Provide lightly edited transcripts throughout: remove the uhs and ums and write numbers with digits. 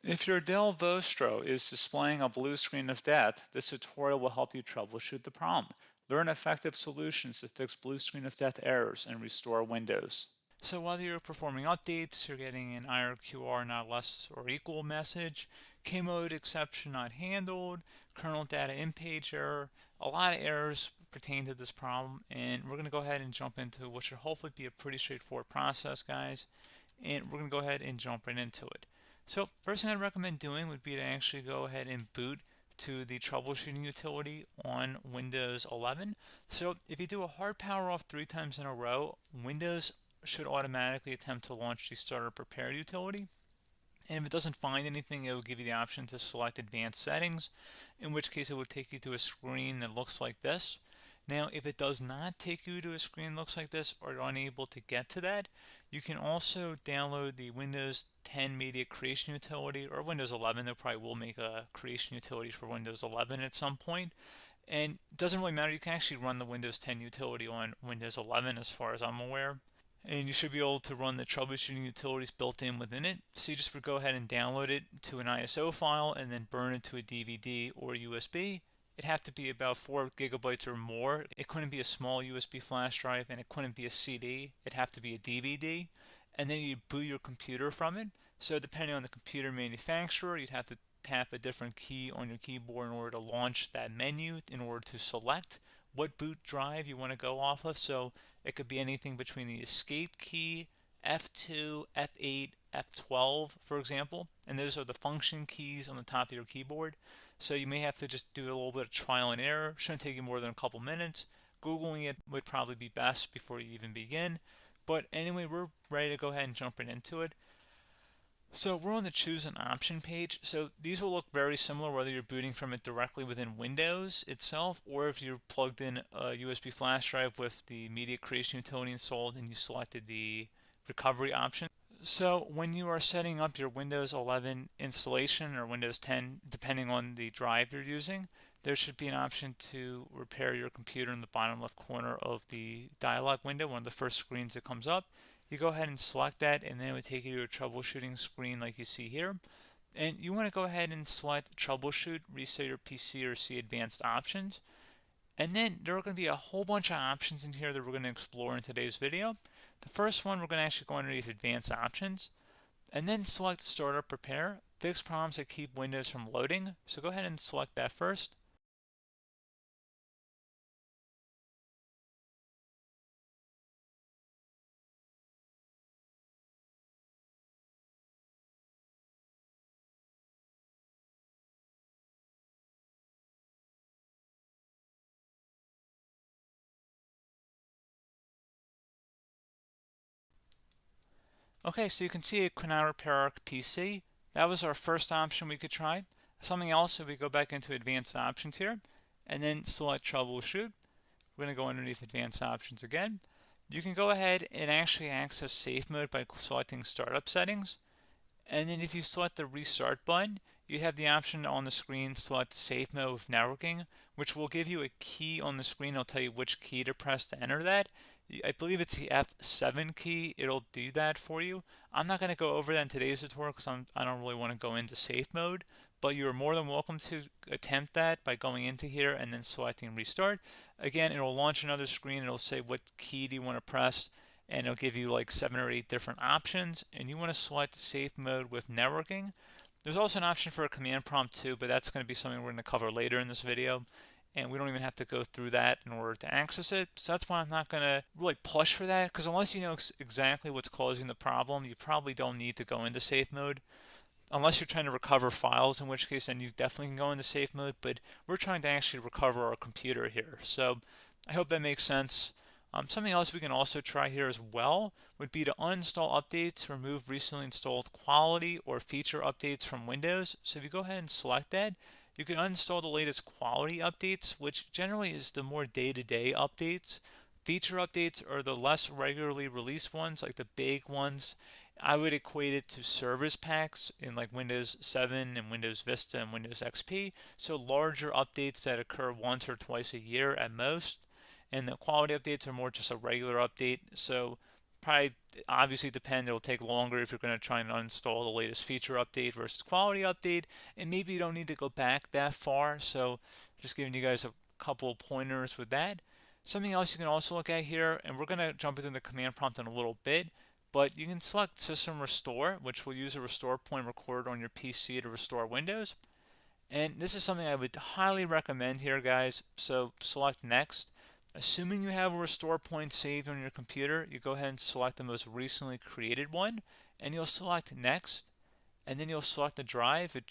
If your Dell Vostro is displaying a blue screen of death, this tutorial will help you troubleshoot the problem. Learn effective solutions to fix blue screen of death errors and restore Windows. So while you're performing updates, you're getting an IRQR not less or equal message, K-mode exception not handled, kernel data in page error. A lot of errors pertain to this problem, and we're going to go ahead and jump into what should hopefully be a pretty straightforward process, guys. And we're going to go ahead and jump right into it. So first thing I'd recommend doing would be to actually go ahead and boot to the troubleshooting utility on Windows 11. So if you do a hard power off 3 times in a row, Windows should automatically attempt to launch the startup prepare utility. And if it doesn't find anything, it will give you the option to select advanced settings, in which case it will take you to a screen that looks like this. Now, if it does not take you to a screen that looks like this, or you're unable to get to that, you can also download the Windows 10 Media Creation Utility, or Windows 11. They probably will make a creation utility for Windows 11 at some point. And it doesn't really matter, you can actually run the Windows 10 utility on Windows 11 as far as I'm aware. And you should be able to run the troubleshooting utilities built in within it. So you just would go ahead and download it to an ISO file and then burn it to a DVD or USB. It'd have to be about 4 gigabytes or more. It couldn't be a small USB flash drive, and it couldn't be a CD. It'd have to be a DVD. And then you boot your computer from it. So depending on the computer manufacturer, you'd have to tap a different key on your keyboard in order to launch that menu, in order to select what boot drive you want to go off of. So it could be anything between the escape key, F2, F8, F12, for example, and those are the function keys on the top of your keyboard. So you may have to just do a little bit of trial and error. Shouldn't take you more than a couple minutes. Googling it would probably be best before you even begin. But anyway, we're ready to go ahead and jump right into it. So we're on the choose an option page. So these will look very similar whether you're booting from it directly within Windows itself, or if you're plugged in a USB flash drive with the media creation utility installed and you selected the recovery option. So when you are setting up your Windows 11 installation or Windows 10, depending on the drive you're using, there should be an option to repair your computer in the bottom left corner of the dialog window, one of the first screens that comes up. You go ahead and select that, and then it would take you to a troubleshooting screen like you see here. And you want to go ahead and select troubleshoot, reset your PC, or see advanced options. And then there are going to be a whole bunch of options in here that we're going to explore in today's video. The first one, we're going to actually go underneath advanced options and then select startup prepare, fix problems that keep Windows from loading. So go ahead and select that first. Okay, so you can see it could not repair our PC. That was our first option we could try. Something else, if we go back into advanced options here and then select troubleshoot, we're going to go underneath advanced options again. You can go ahead and actually access safe mode by selecting startup settings. And then if you select the restart button, you have the option on the screen select safe mode with networking, which will give you a key on the screen. It'll tell you which key to press to enter that. I believe it's the F7 key. It'll do that for you. I'm not going to go over that in today's tutorial because I don't really want to go into safe mode, but you're more than welcome to attempt that by going into here and then selecting restart. Again, it'll launch another screen. It'll say what key do you want to press, and it'll give you like 7 or 8 different options, and you want to select safe mode with networking. There's also an option for a command prompt too, but that's going to be something we're going to cover later in this video, and we don't even have to go through that in order to access it. So that's why I'm not going to really push for that, because unless you know exactly what's causing the problem, you probably don't need to go into safe mode. Unless you're trying to recover files, in which case then you definitely can go into safe mode, but we're trying to actually recover our computer here. So I hope that makes sense. Something else we can also try here as well would be to uninstall updates, remove recently installed quality or feature updates from Windows. So if you go ahead and select that, you can uninstall the latest quality updates, which generally is the more day-to-day updates. Feature updates are the less regularly released ones, like the big ones. I would equate it to service packs in like Windows 7 and Windows Vista and Windows XP. So larger updates that occur once or twice a year at most. And the quality updates are more just a regular update. So probably obviously depend. It'll take longer if you're going to try and uninstall the latest feature update versus quality update, and maybe you don't need to go back that far. So just giving you guys a couple of pointers with that. Something else you can also look at here, and we're going to jump into the command prompt in a little bit, but you can select System Restore, which will use a restore point recorded on your PC to restore Windows. And this is something I would highly recommend here, guys. So select Next. Assuming you have a restore point saved on your computer, you go ahead and select the most recently created one, and you'll select Next, and then you'll select the drive. You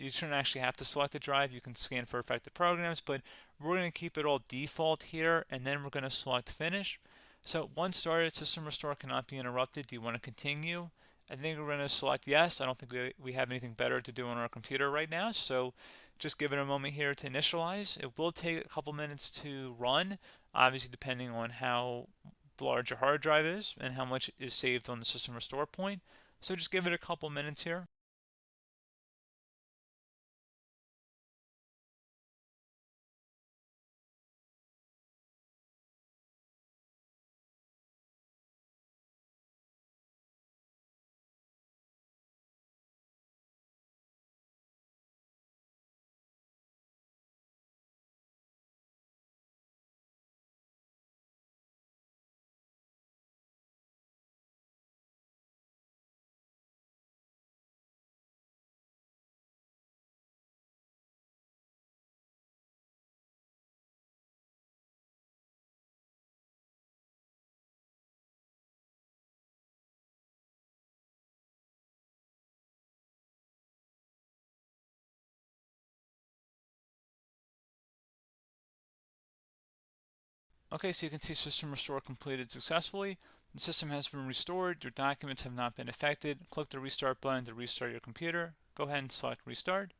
shouldn't actually have to select the drive. You can scan for affected programs, but we're going to keep it all default here, and then we're going to select Finish. So once started, System Restore cannot be interrupted. Do you want to continue? I think we're going to select yes. I don't think we have anything better to do on our computer right now, so just give it a moment here to initialize. It will take a couple minutes to run, obviously depending on how large your hard drive is and how much is saved on the System Restore point. So just give it a couple minutes here. Okay, so you can see System Restore completed successfully. The system has been restored. Your documents have not been affected. Click the Restart button to restart your computer. Go ahead and select Restart.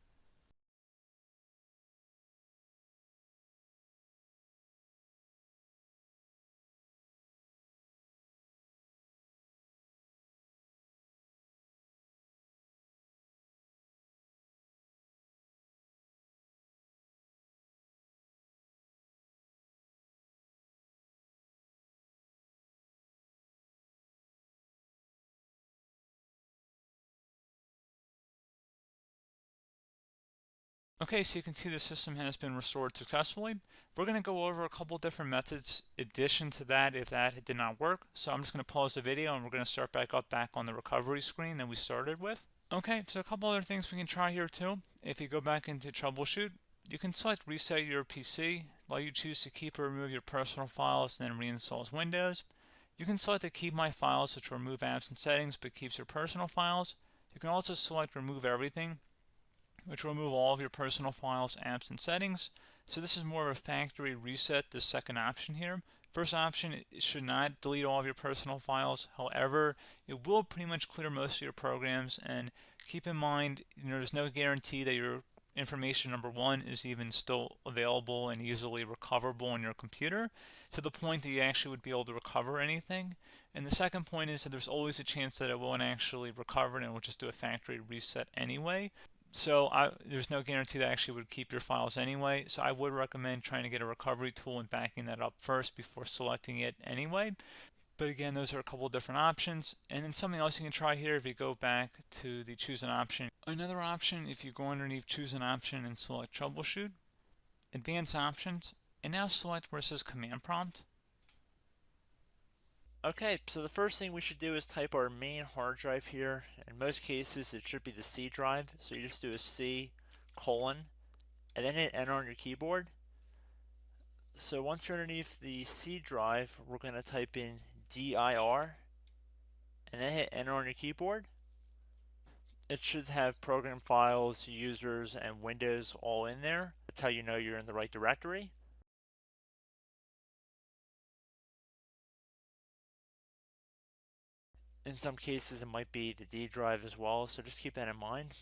Okay, so you can see the system has been restored successfully. We're going to go over a couple different methods in addition to that if that did not work. So I'm just going to pause the video and we're going to start back on the recovery screen that we started with. Okay, so a couple other things we can try here too. If you go back into troubleshoot, you can select reset your PC, let you choose to keep or remove your personal files and then reinstalls Windows. You can select to keep my files, which will remove apps and settings but keeps your personal files. You can also select remove everything, which will remove all of your personal files, apps, and settings. So this is more of a factory reset, this second option here. First option, it should not delete all of your personal files. However, it will pretty much clear most of your programs, and keep in mind, there's no guarantee that your information, number one, is even still available and easily recoverable on your computer to the point that you actually would be able to recover anything. And the second point is that there's always a chance that it won't actually recover and it will just do a factory reset anyway. So there's no guarantee that actually would keep your files anyway. So I would recommend trying to get a recovery tool and backing that up first before selecting it anyway. But again, those are a couple of different options. And then something else you can try here if you go back to the choose an option. Another option, if you go underneath choose an option and select troubleshoot, advanced options, and now select where it says command prompt. Okay, so the first thing we should do is type our main hard drive here. In most cases, it should be the C drive. So you just do a C colon and then hit enter on your keyboard. So once you're underneath the C drive, we're going to type in dir and then hit enter on your keyboard. It should have program files, users, and Windows all in there. That's how you know you're in the right directory. In some cases, it might be the D drive as well, so just keep that in mind.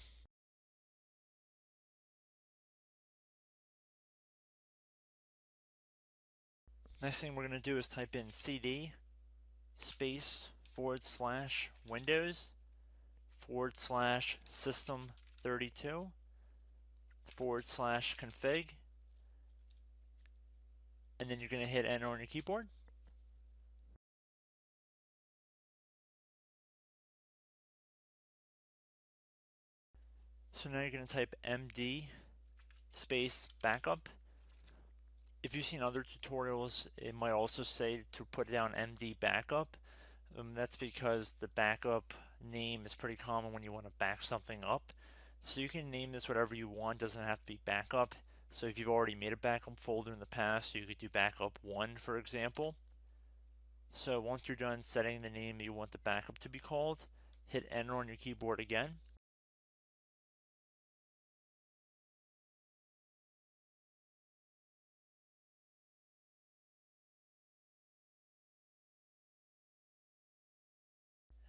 Next thing we're going to do is type in cd space / Windows / system 32 / config, and then you're going to hit enter on your keyboard. So now you're going to type MD space backup. If you've seen other tutorials, it might also say to put down MD backup. That's because the backup name is pretty common when you want to back something up. So you can name this whatever you want, doesn't have to be backup. So if you've already made a backup folder in the past, you could do backup 1, for example. So once you're done setting the name you want the backup to be called, hit enter on your keyboard again.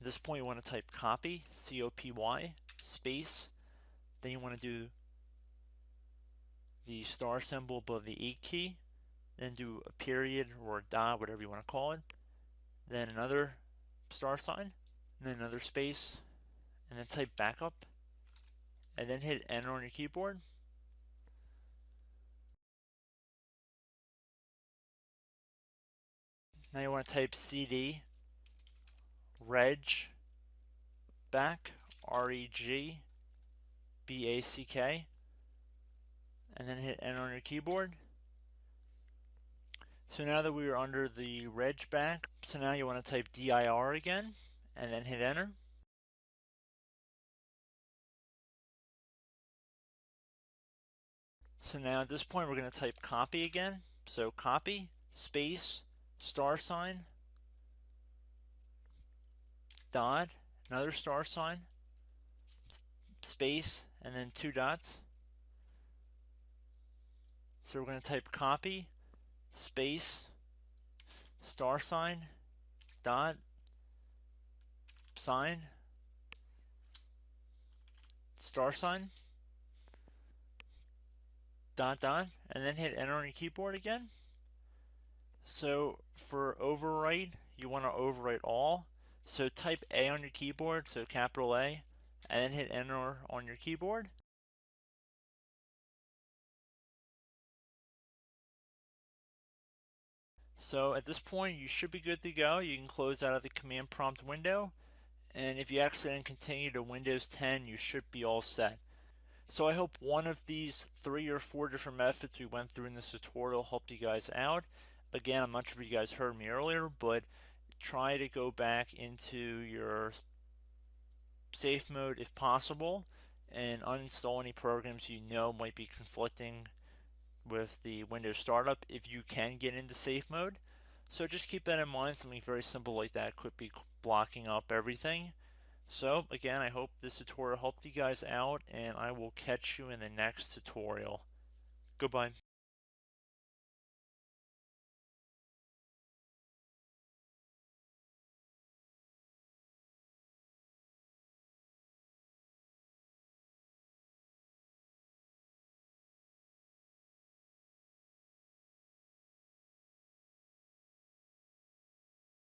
At this point you want to type copy, C-O-P-Y, space, then you want to do the star symbol above the 8 key, then do a period or a dot, whatever you want to call it, then another star sign, and then another space, and then type backup, and then hit enter on your keyboard. Now you want to type CD reg back, R-E-G-B-A-C-K, and then hit enter on your keyboard. So now that we are under the reg back, so now you want to type dir again, and then hit enter. So now at this point we're going to type copy again. So copy, space, star sign, dot, another star sign, space, and then 2 dots. So we're going to type copy, space, star sign, dot, sign, star sign, dot, dot, and then hit enter on your keyboard again. So for overwrite, you want to overwrite all. So type A on your keyboard, so capital A, and then hit enter on your keyboard. So at this point you should be good to go. You can close out of the command prompt window, and if you accidentally continue to Windows 10 you should be all set. So I hope one of these 3 or 4 different methods we went through in this tutorial helped you guys out. Again, I'm not sure if you guys heard me earlier, but try to go back into your safe mode if possible and uninstall any programs you know might be conflicting with the Windows startup if you can get into safe mode. So just keep that in mind. Something very simple like that could be blocking up everything. So again, I hope this tutorial helped you guys out, and I will catch you in the next tutorial. Goodbye.